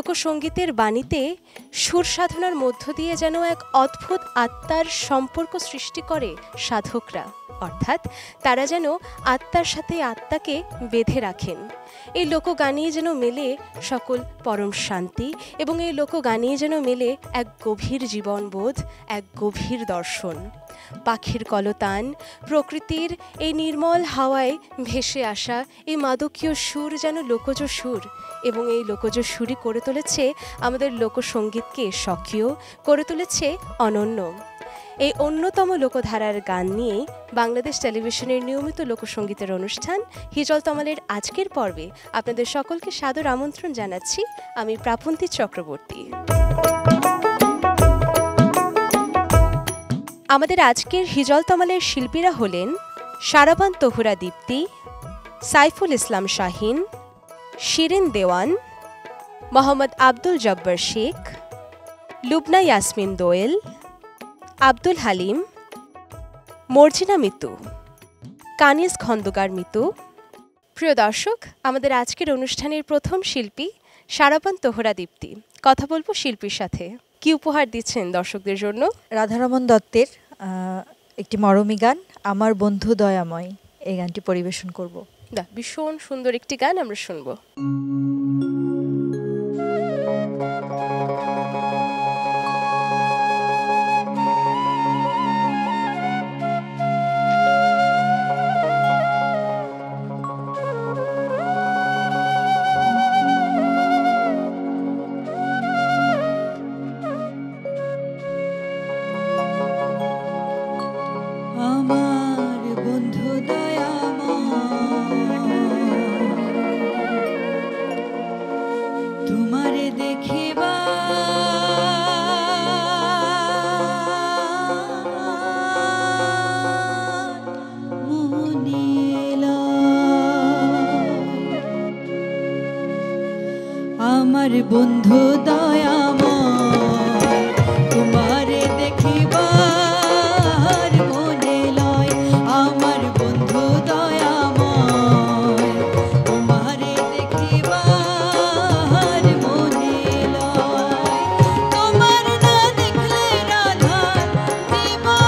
লোকসঙ্গীতের বাণীতে সুর সাধনার মধ্য দিয়ে যেন এক অদ্ভুত আত্মার সম্পর্ক সৃষ্টি করে সাধকরা, অর্থাৎ তারা যেন আত্মার সাথে আত্মাকে বেঁধে রাখেন। এই লোকগানেই যেন মেলে সকল পরম শান্তি এবং এই লোকগানেই যেন মেলে এক গভীর জীবনবোধ, এক গভীর দর্শন। পাখির কলতান, প্রকৃতির এই নির্মল হাওয়ায় ভেসে আসা এই মাদকীয় সুর যেন লোকজ সুর, এবং এই লোকজ সুরই করে তুলেছে আমাদের লোকসঙ্গীতকে স্বকীয়, করে তুলেছে অনন্য। এই অন্যতম লোকধারার গান নিয়েই বাংলাদেশ টেলিভিশনের নিয়মিত লোকসঙ্গীতের অনুষ্ঠান হিজল তমালের আজকের পর্বে আপনাদের সকলকে সাদর আমন্ত্রণ জানাচ্ছি। আমি প্রাপন্তী চক্রবর্তী। আমাদের আজকের হিজল তমালের শিল্পীরা হলেন সারাবান তহুরা দীপ্তি, সাইফুল ইসলাম শাহিন, শিরিন দেওয়ান, মোহাম্মদ আব্দুল জব্বার শেখ, লুবনা ইয়াসমিন দোয়েল, আব্দুল হালিম, মর্জিনা মিতু, কানিজ খন্দকার মিতু। প্রিয় দর্শক, আমাদের আজকের অনুষ্ঠানের প্রথম শিল্পী সারাবান তহুরা দীপ্তি। কথা বলবো শিল্পীর সাথে। কি উপহার দিচ্ছেন দর্শকদের জন্য? রাধারমন দত্তের একটি মরমী গান আমার বন্ধু দয়াময়, এই গানটি পরিবেশন করব। ভীষণ সুন্দর একটি গান আমরা শুনবো। আমার বন্ধু দয়াময় তোমারে দেখিবার মনে লয়, আমার বন্ধু দয়াময় তোমারে দেখিবার মনে লয়, তোমার না দেখলে রাধার জীবন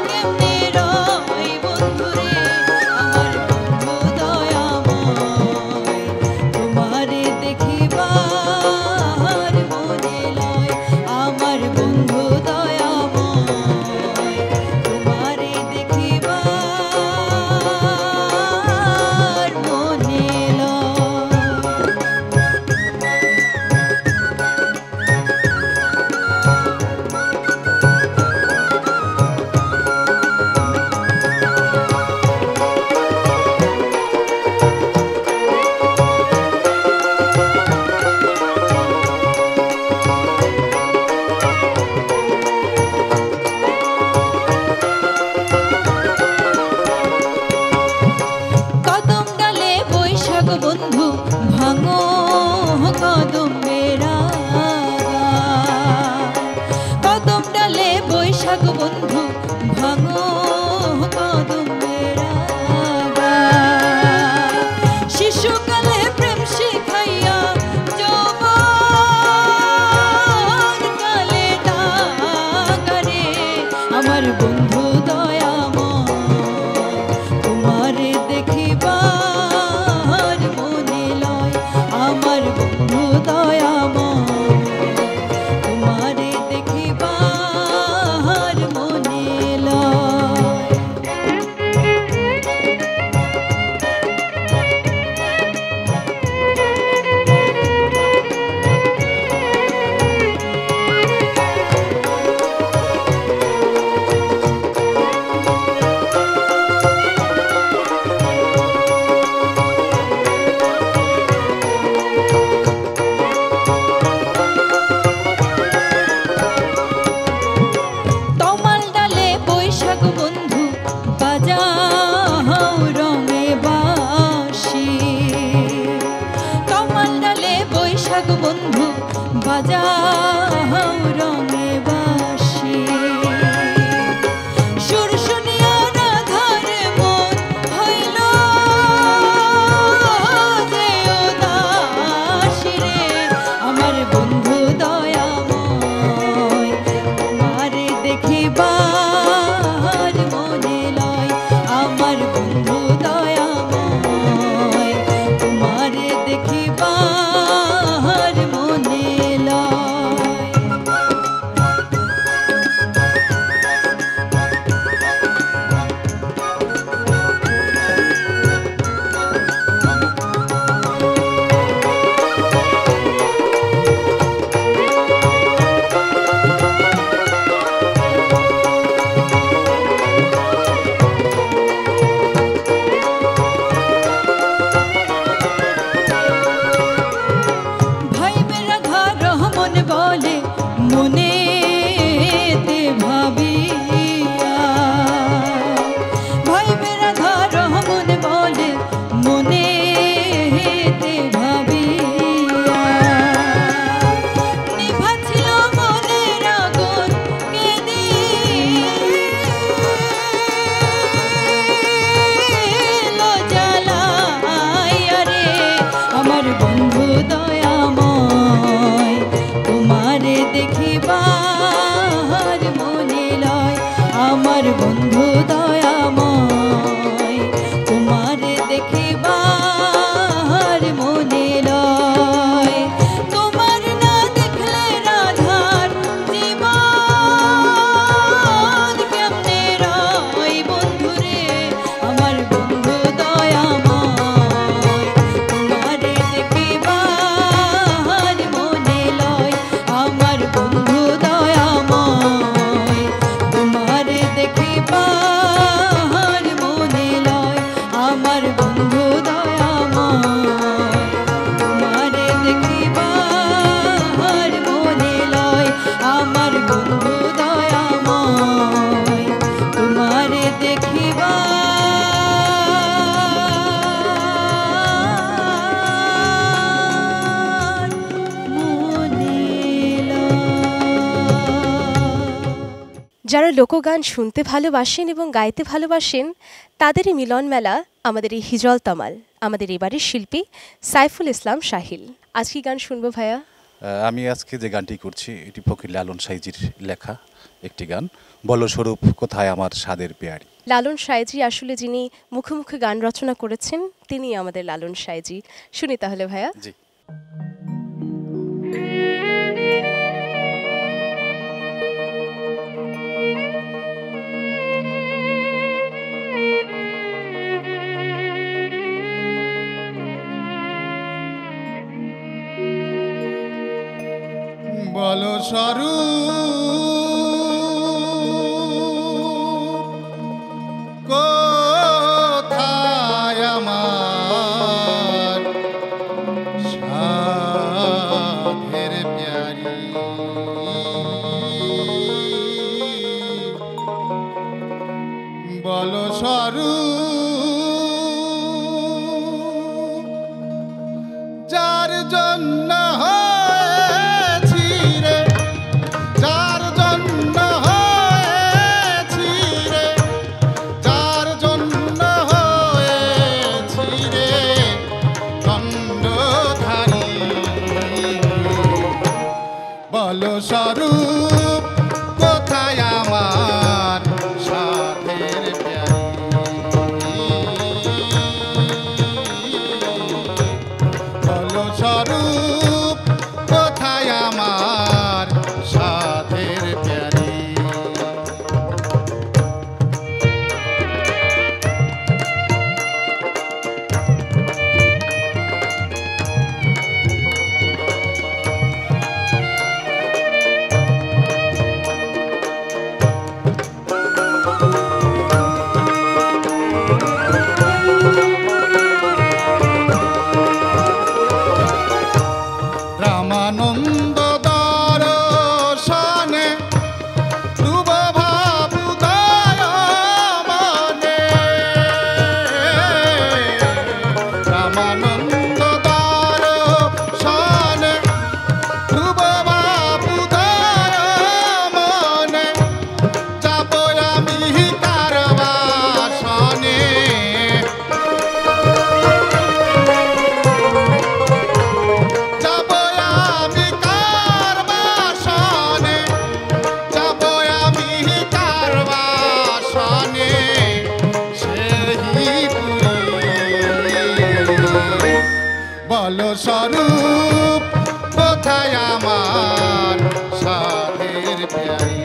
কেমনে রয় বন্ধুরে, আমার বন্ধু দয়াময় তোমারে দেখিবার মনে লয়, আমার বন্ধু দয়াময় তোমারে দেখিবার মনে কদম ডালে বৈশাখ বন্ধু ভাঙো কদমের কদম ডালে বৈশাখ বন্ধু ভাঙো কদমের শিশুকালে প্রেম শিখাইয়া যৌবন কালে ডাকারে, আমার বন্ধু দয়াময় তোমারে দেখিবার মনে লয়, আমার বন্ধু দয়াময় তোমারে দেখিবার মনে লয়। যারা লোকগান শুনতে ভালোবাসেন এবং গাইতে ভালোবাসেন তাদেরই মিলন মেলা আমাদের এই হিজল তামাল, আমাদের এবারের শিল্পী সাইফুল ইসলাম সাহিল। আজ কি গান শুনবো ভাইয়া? আমি আজকে যে গানটি করছি এটি ফকির লালন সাইজির লেখা একটি গান, বলস্বরূপ কোথায় আমার স্বাদের পেয়ারি। লালন সাইজি আসলে যিনি মুখে মুখে গান রচনা করেছেন তিনি আমাদের লালন সাইজি। শুনি তাহলে ভাইয়া। জি। বলস্বরূপ কোথায় আমার সাধের প্যারি, বলস্বরূপ যার জন্য হয়েছি রে, যার জন্য হয়েছি রে, যার জন্য হয়েছি রে দণ্ডধারী, বলস্বরূপ কোথায় আমার সাধের প্যারি, বলস্বরূপ কোথায় আমার সাধের প্যারি। রামানন্দ দর্শনে ধ্রুব ভাবুদয় মনে, রামানন্দ দর্শনে ধ্রুব ভাবুদয় মনে, যাব আমি কার বাসনে, যাব আমি কার বাসনে, যাব আমি কার বাসনে, সেই পুরী, বলস্বরূপ কোথায় আমার সাধের প্যারি,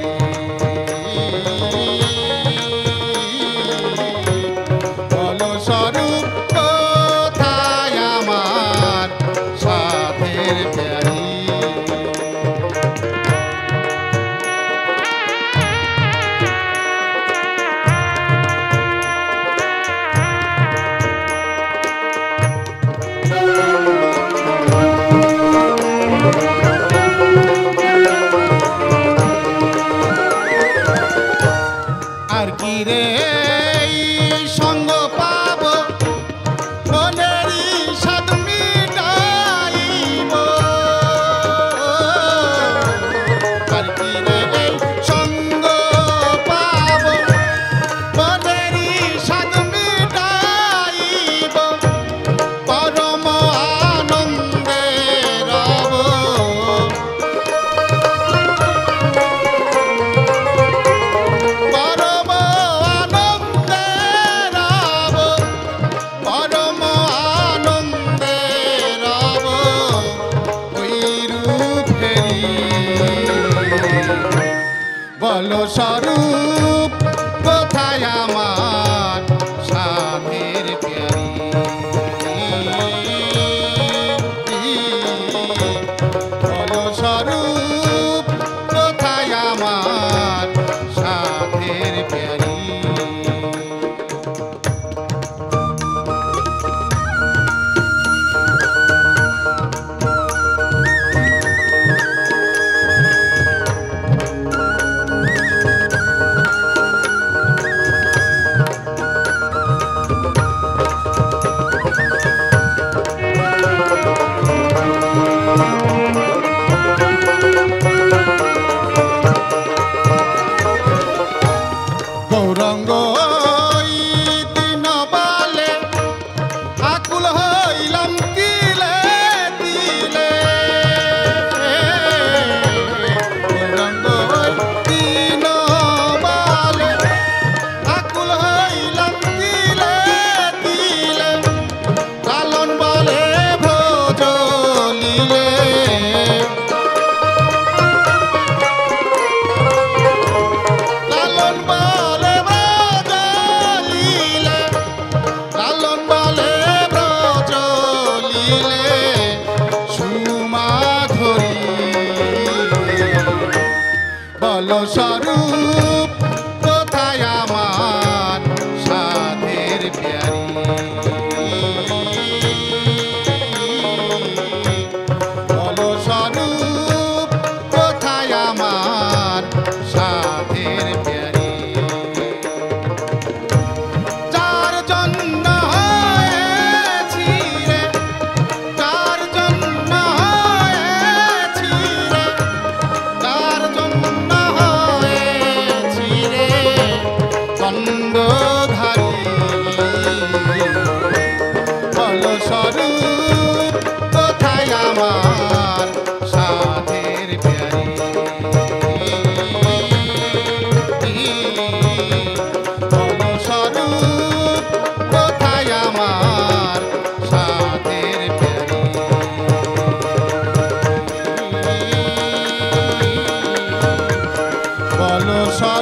বলস্বরূপ কোথায় আমার সাধের প্যারি। আর কি রে সঙ্গ পাব, মনেরই সাধ মিটাইব, আর কি রে সঙ্গ পাব, মনেরই সাধ মিটাইব, পরম আনন্দে রব, পরম আনন্দে রব, পরম আনন্দে রব, ওই রূপেরি, বলস্বরূপ কোথায় আমার সাধের প্যারি, বলস্বরূপ কোথায় আমার সাধের প্যারি।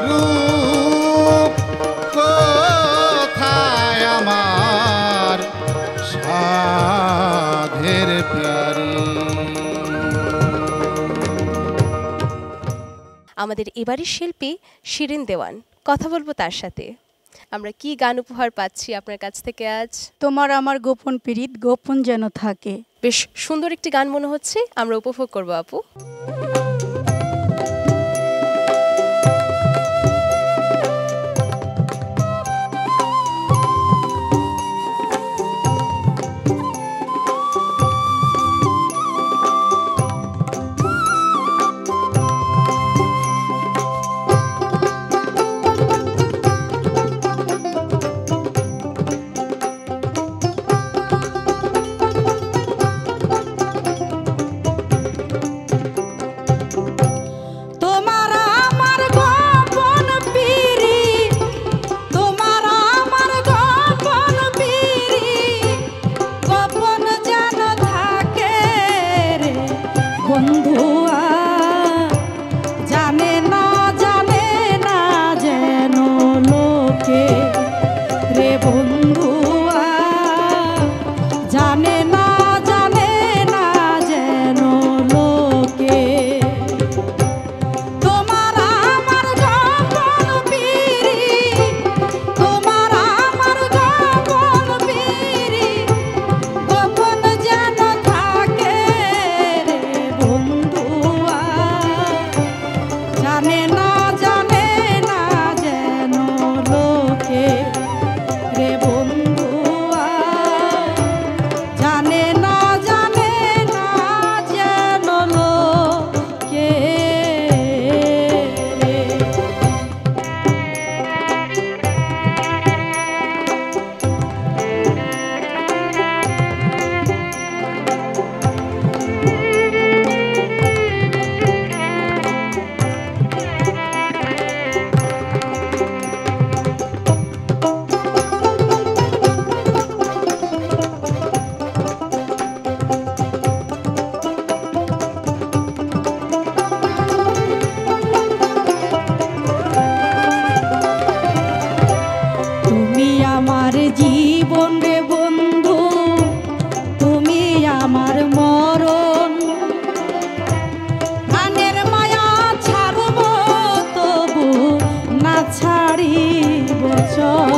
রূপ কোথায় আমার সাধের প্যারি। আমাদের এবারের শিল্পী শিরিন দেওয়ান, কথা বলবো তার সাথে। আমরা কি গান উপহার পাচ্ছি আপনার কাছ থেকে আজ? তোমার আমার গোপন পীড়িত গোপন যেন থাকে। বেশ সুন্দর একটি গান মনে হচ্ছে, আমরা উপভোগ করবো আপু। জীবন রে বন্ধু, তুমি আমার মরণ। গানের মায়া ছাড়ব তবু না ছাড়িব চরণ।